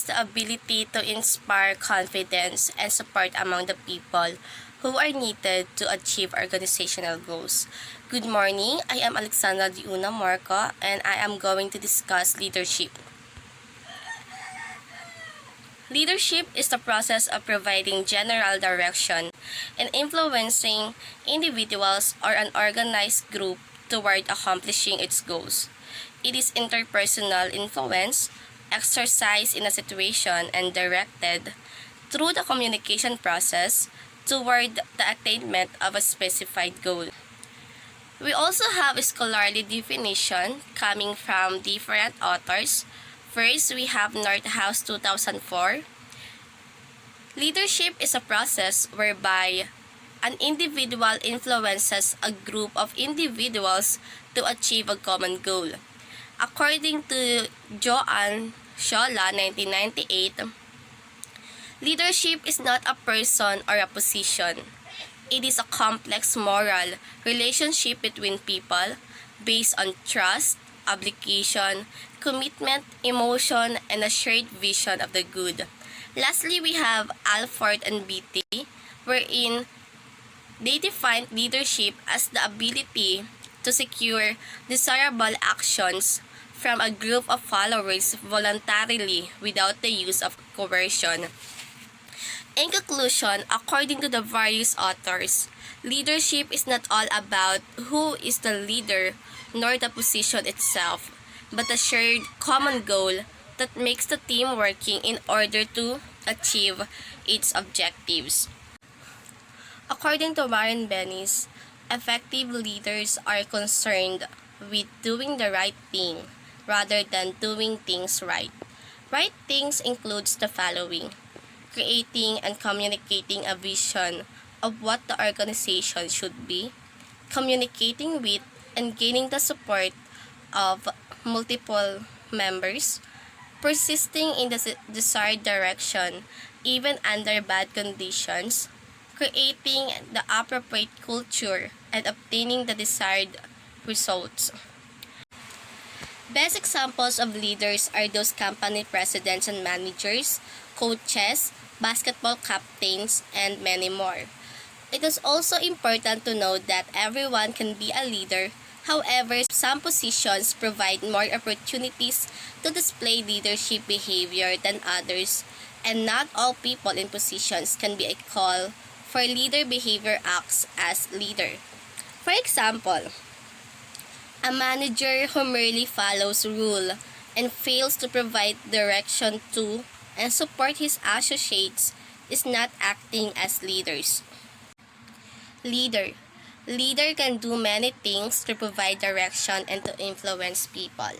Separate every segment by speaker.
Speaker 1: the ability to inspire confidence and support among the people who are needed to achieve organizational goals. Good morning, I am Alexandra Diuna Marco and I am going to discuss leadership. Leadership is the process of providing general direction and influencing individuals or an organized group toward accomplishing its goals. It is interpersonal influence, exercised in a situation and directed through the communication process toward the attainment of a specified goal. We also have a scholarly definition coming from different authors. First, we have Northhouse 2004. Leadership is a process whereby an individual influences a group of individuals to achieve a common goal. According to Joanne Shola, 1998, leadership is not a person or a position. It is a complex moral relationship between people based on trust, obligation, commitment, emotion, and a shared vision of the good. Lastly, we have Alford and Beatty, wherein they define leadership as the ability to secure desirable actions from a group of followers voluntarily without the use of coercion. In conclusion, according to the various authors, leadership is not all about who is the leader nor the position itself, but a shared common goal that makes the team working in order to achieve its objectives. According to Warren Bennis, effective leaders are concerned with doing the right thing rather than doing things right. Right things includes the following: creating and communicating a vision of what the organization should be, communicating with and gaining the support of multiple members, persisting in the desired direction even under bad conditions, creating the appropriate culture, and obtaining the desired results. Best examples of leaders are those company presidents and managers, coaches, basketball captains, and many more. It is also important to note that everyone can be a leader. However, some positions provide more opportunities to display leadership behavior than others, and not all people in positions can be called for leader behavior acts as leader. For example, a manager who merely follows rule and fails to provide direction to and support his associates is not acting as leaders. Leader can do many things to provide direction and to influence people.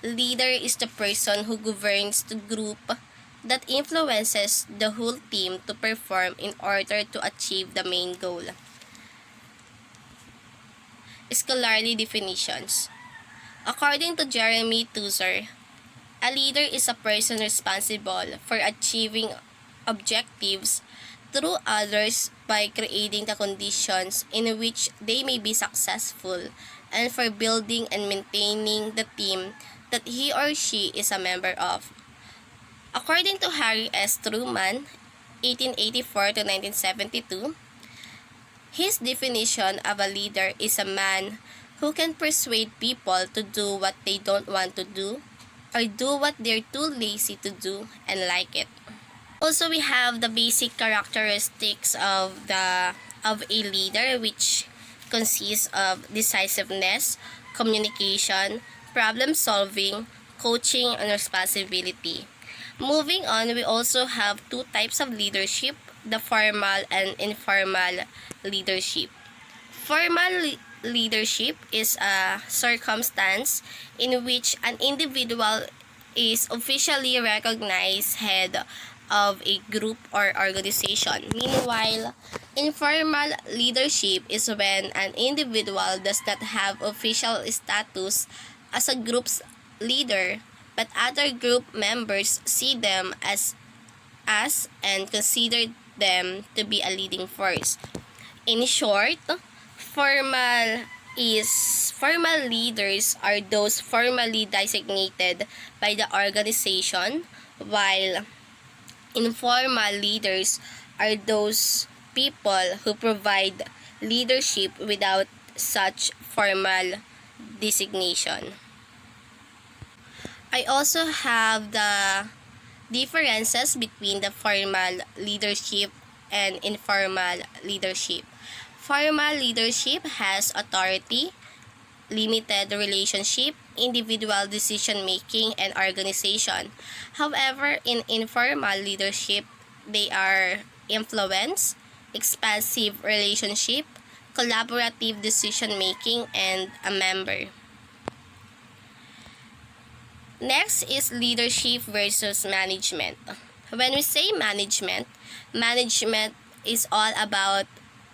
Speaker 1: Leader is the person who governs the group that influences the whole team to perform in order to achieve the main goal. Scholarly definitions. According to Jeremy Tuzer, a leader is a person responsible for achieving objectives through others by creating the conditions in which they may be successful and for building and maintaining the team that he or she is a member of. According to Harry S. Truman, 1884 to 1972, his definition of a leader is a man who can persuade people to do what they don't want to do or do what they're too lazy to do and like it. Also, we have the basic characteristics of a leader, which consists of decisiveness, communication, problem solving, coaching, and responsibility. Moving on, we also have two types of leadership: the formal and informal leadership. Formal leadership is a circumstance in which an individual is officially recognized head of a group or organization. Meanwhile, informal leadership is when an individual does not have official status as a group's leader, but other group members see them as and consider them to be a leading force. In short, formal leaders are those formally designated by the organization, while informal leaders are those people who provide leadership without such formal designation. I also have the differences between the formal leadership and informal leadership. Formal leadership has authority, limited relationship, individual decision making, and organization. However, in informal leadership, they are influence, expansive relationship, collaborative decision making, and a member. Next is leadership versus management. When we say management, management is all about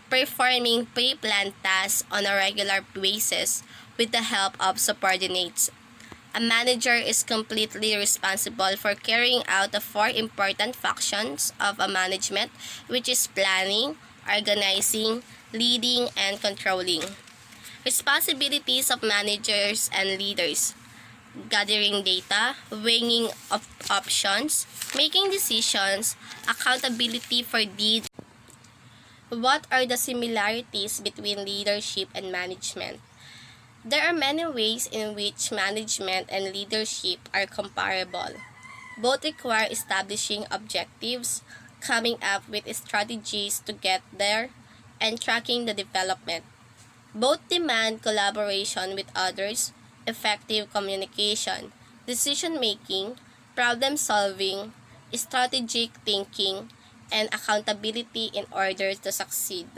Speaker 1: performing pre-planned tasks on a regular basis with the help of subordinates. A manager is completely responsible for carrying out the four important functions of a management, which is planning, organizing, leading, and controlling. Responsibilities of managers and leaders: gathering data, weighing of options, making decisions, accountability for deeds. What are the similarities between leadership and management? There are many ways in which management and leadership are comparable. Both require establishing objectives, coming up with strategies to get there, and tracking the development. Both demand collaboration with others, effective communication, decision making, problem solving, strategic thinking, and accountability in order to succeed.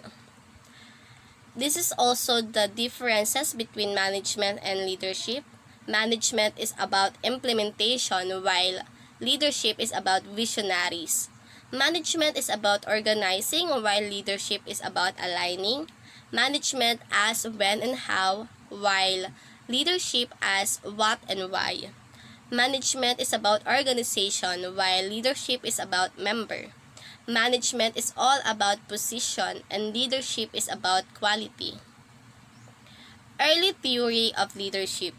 Speaker 1: This is also the differences between management and leadership. Management is about implementation, while leadership is about visionaries. Management is about organizing, while leadership is about aligning. Management asks when and how, while leadership asks what and why. Management is about organization, while leadership is about member. Management is all about position, and leadership is about quality. Early theory of leadership.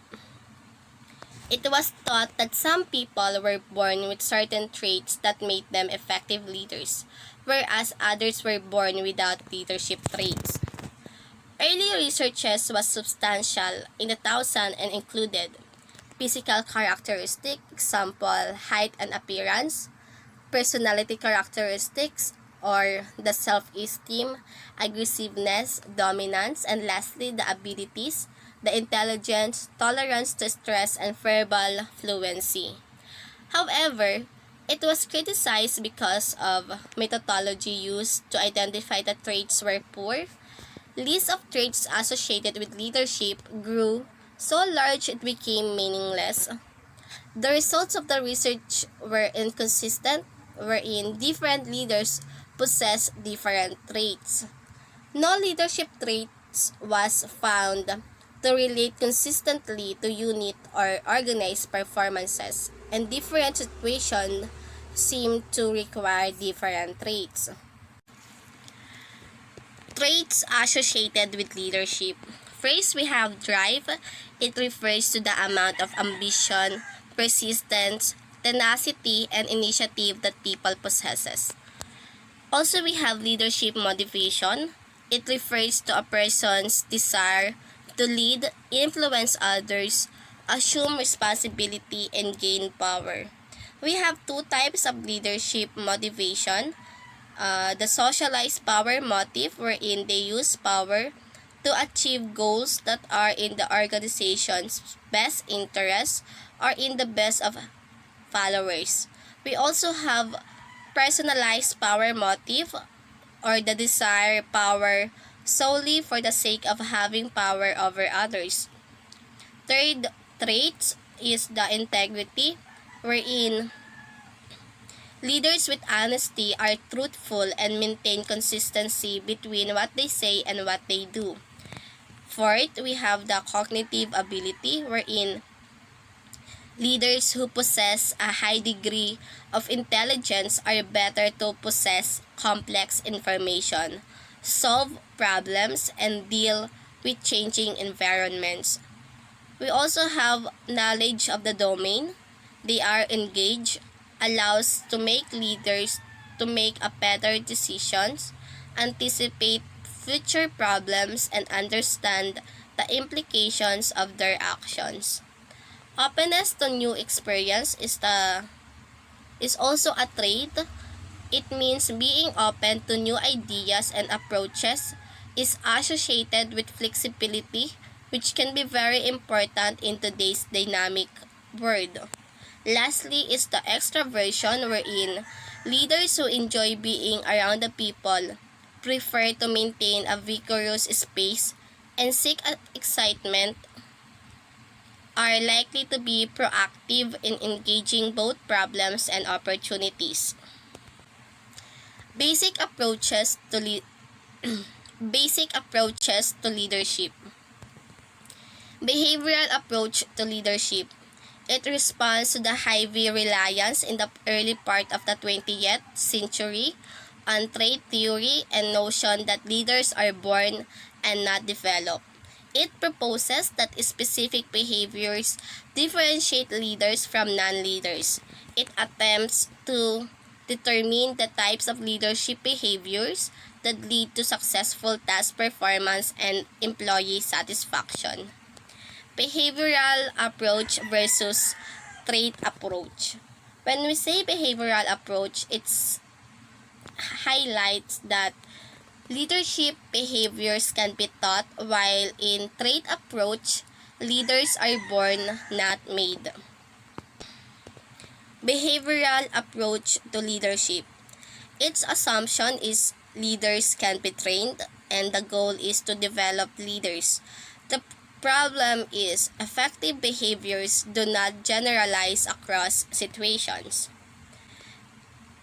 Speaker 1: It was thought that some people were born with certain traits that made them effective leaders, whereas others were born without leadership traits. Early researches was substantial in the thousand and included physical characteristics, example, height and appearance, personality characteristics or the self-esteem, aggressiveness, dominance, and lastly, the abilities, the intelligence, tolerance to stress, and verbal fluency. However, it was criticized because of methodology used to identify the traits were poor. Lists of traits associated with leadership grew so large it became meaningless. The results of the research were inconsistent, wherein different leaders possess different traits. No leadership traits was found to relate consistently to unit or organized performances, and different situations seem to require different traits. Traits associated with leadership. First, we have drive. It refers to the amount of ambition, persistence, tenacity, and initiative that people possesses. Also, we have leadership motivation. It refers to a person's desire to lead, influence others, assume responsibility, and gain power. We have two types of leadership motivation. The socialized power motive, wherein they use power to achieve goals that are in the organization's best interest or in the best of followers. We also have personalized power motive, or the desire power solely for the sake of having power over others. Third trait is the integrity, wherein leaders with honesty are truthful and maintain consistency between what they say and what they do. Fourth, we have the cognitive ability, wherein leaders who possess a high degree of intelligence are better to possess complex information, solve problems, and deal with changing environments. We also have knowledge of the domain. They are engaged, allows to make leaders to make a better decisions, anticipate future problems, and understand the implications of their actions. Openness to new experience is also a trait. It means being open to new ideas and approaches is associated with flexibility, which can be very important in today's dynamic world. Lastly is the extraversion, wherein leaders who enjoy being around the people prefer to maintain a vigorous space and seek excitement, are likely to be proactive in engaging both problems and opportunities. Basic approaches to basic approaches to leadership. Behavioral approach to leadership. It responds to the heavy reliance in the early part of the 20th century on trait theory and notion that leaders are born and not developed. It proposes that specific behaviors differentiate leaders from non-leaders. It attempts to determine the types of leadership behaviors that lead to successful task performance and employee satisfaction. Behavioral approach versus trait approach. When we say behavioral approach, it highlights that leadership behaviors can be taught, while in trait approach, leaders are born, not made. Behavioral approach to leadership. Its assumption is leaders can be trained, and the goal is to develop leaders. The problem is effective behaviors do not generalize across situations.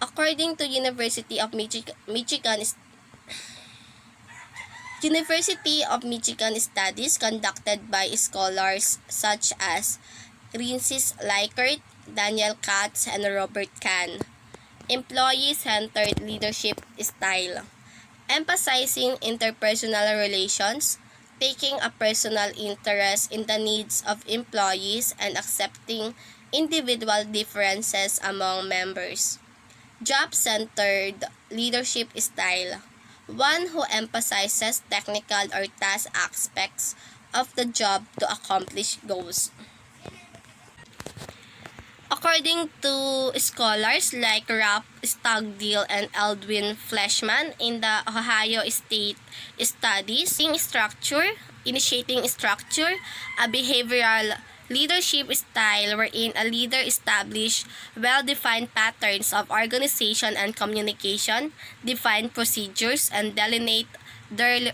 Speaker 1: According to University of Michigan studies conducted by scholars such as Francis Likert, Daniel Katz, and Robert Kahn. Employee-centered leadership style. Emphasizing interpersonal relations, taking a personal interest in the needs of employees, and accepting individual differences among members. Job-centered leadership style. One who emphasizes technical or task aspects of the job to accomplish goals. According to scholars like Ralph Stagdill and Eldwin Fleshman in the Ohio State Studies, initiating structure, a behavioral leadership style wherein a leader establishes well-defined patterns of organization and communication, define procedures, and delineate their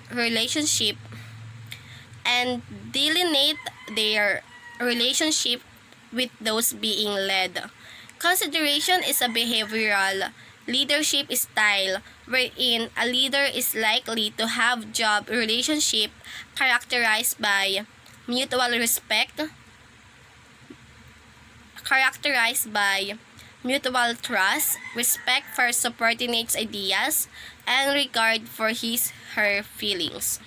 Speaker 1: relationship with those being led. Consideration is a behavioral leadership style wherein a leader is likely to have job relationship characterized by mutual respect, mutual trust, respect for subordinates' ideas, and regard for her feelings.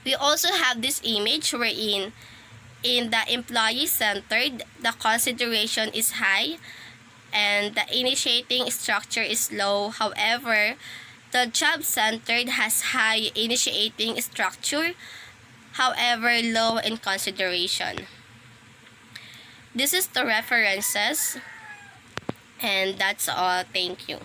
Speaker 1: We also have this image wherein in the employee-centered, the consideration is high and the initiating structure is low. However, the job-centered has high initiating structure, however low in consideration. This is the references, and that's all. Thank you.